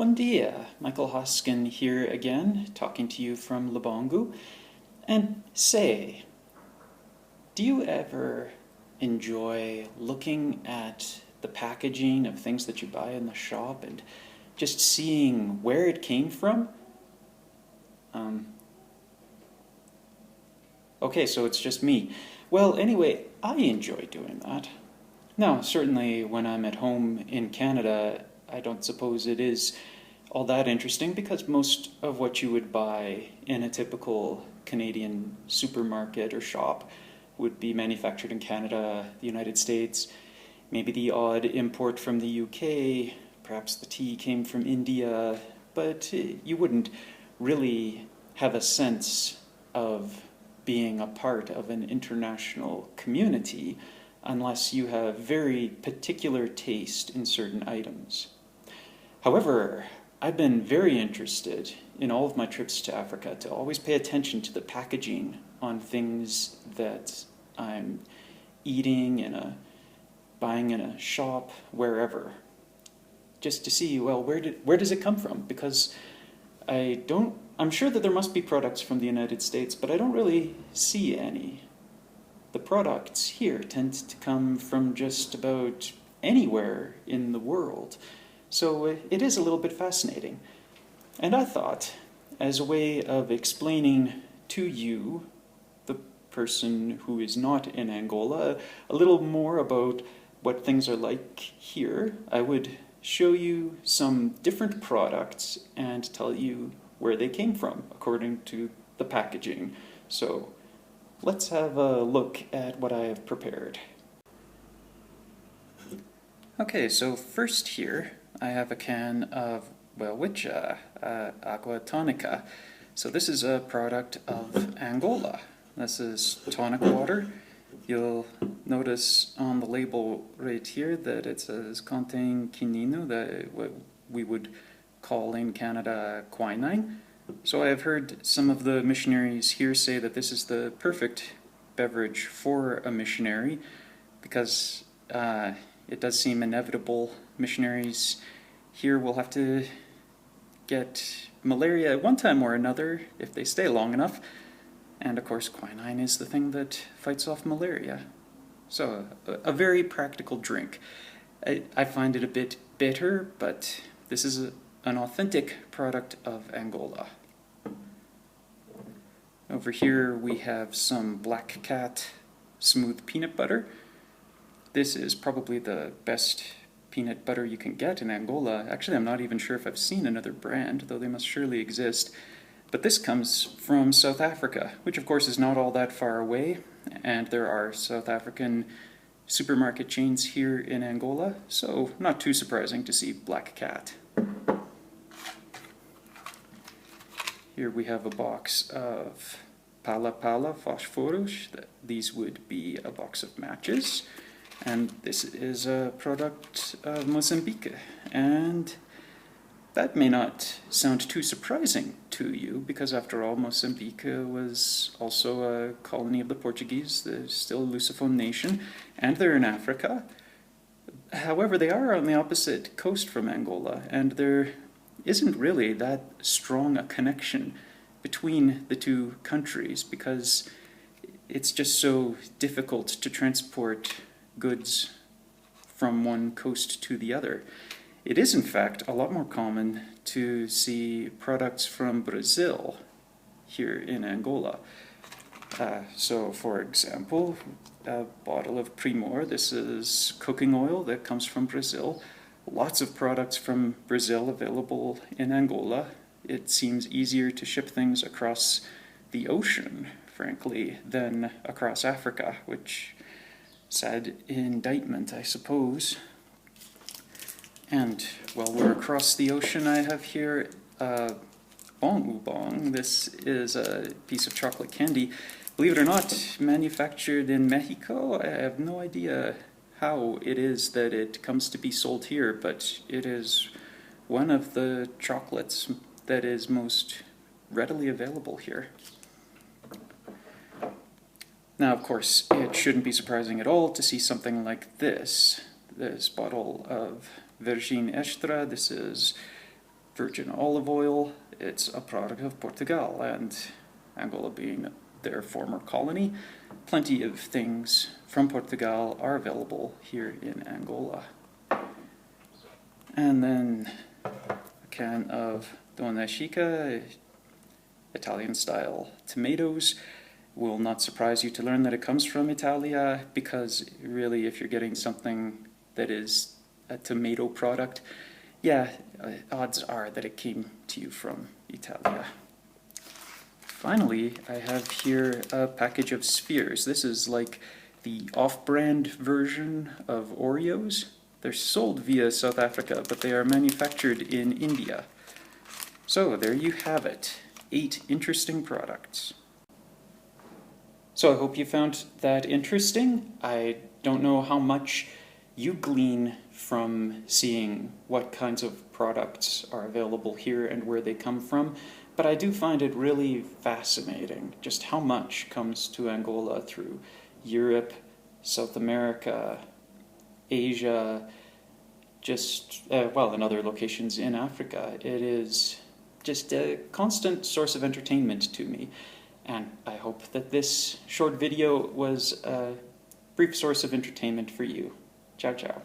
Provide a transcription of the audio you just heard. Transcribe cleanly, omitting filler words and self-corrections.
Bom dia, Michael Hoskin here again, talking to you from Lubango. And say, do you ever enjoy looking at the packaging of things that you buy in the shop and just seeing where it came from? Okay, so it's just me. Well, anyway, I enjoy doing that. Now, certainly when I'm at home in Canada, I don't suppose it is all that interesting because most of what you would buy in a typical Canadian supermarket or shop would be manufactured in Canada, the United States, maybe the odd import from the UK, perhaps the tea came from India, but you wouldn't really have a sense of being a part of an international community unless you have very particular taste in certain items. However, I've been very interested in all of my trips to Africa to always pay attention to the packaging on things that I'm eating buying in a shop, wherever, just to see, well, where does it come from? Because I'm sure that there must be products from the United States, but I don't really see any. The products here tend to come from just about anywhere in the world. So it is a little bit fascinating. And I thought, as a way of explaining to you, the person who is not in Angola, a little more about what things are like here, I would show you some different products and tell you where they came from, according to the packaging. So let's have a look at what I have prepared. Okay, so first here, I have a can of Welwitcha, Agua Tonica. So this is a product of Angola. This is tonic water. You'll notice on the label right here that it says contém quinino, what we would call in Canada quinine. So I have heard some of the missionaries here say that this is the perfect beverage for a missionary because it does seem inevitable. Missionaries here will have to get malaria at one time or another if they stay long enough. And of course, quinine is the thing that fights off malaria. So a very practical drink. I find it a bit bitter, but this is an authentic product of Angola. Over here we have some Black Cat smooth peanut butter. This is probably the best peanut butter you can get in Angola. Actually, I'm not even sure if I've seen another brand, though they must surely exist. But this comes from South Africa, which of course is not all that far away, and there are South African supermarket chains here in Angola, so not too surprising to see Black Cat. Here we have a box of Pala Pala Fosforos. These would be a box of matches. And this is a product of Mozambique. And that may not sound too surprising to you, because after all, Mozambique was also a colony of the Portuguese. They're still a Lusophone nation, and they're in Africa. However, they are on the opposite coast from Angola, and there isn't really that strong a connection between the two countries because it's just so difficult to transport goods from one coast to the other. It is, in fact, a lot more common to see products from Brazil here in Angola. So, for example, a bottle of Primor. This is cooking oil that comes from Brazil. Lots of products from Brazil available in Angola. It seems easier to ship things across the ocean, frankly, than across Africa, which, sad indictment, I suppose. And while we're across the ocean, I have here Bong Ubong. This is a piece of chocolate candy. Believe it or not, manufactured in Mexico. I have no idea how it is that it comes to be sold here, but it is one of the chocolates that is most readily available here. Now, of course, it shouldn't be surprising at all to see something like this bottle of Virgin Extra. This is virgin olive oil. It's a product of Portugal, and Angola being their former colony, plenty of things from Portugal are available here in Angola. And then a can of Dona Chica, Italian-style tomatoes. Will not surprise you to learn that it comes from Italia, because really if you're getting something that is a tomato product, yeah, odds are that it came to you from Italia. Finally, I have here a package of spheres. This is like the off-brand version of Oreos. They're sold via South Africa, but they are manufactured in India. So there you have it, 8 interesting products. So I hope you found that interesting. I don't know how much you glean from seeing what kinds of products are available here and where they come from, but I do find it really fascinating just how much comes to Angola through Europe, South America, Asia, and other locations in Africa. It is just a constant source of entertainment to me, and I hope that this short video was a brief source of entertainment for you. Ciao, ciao.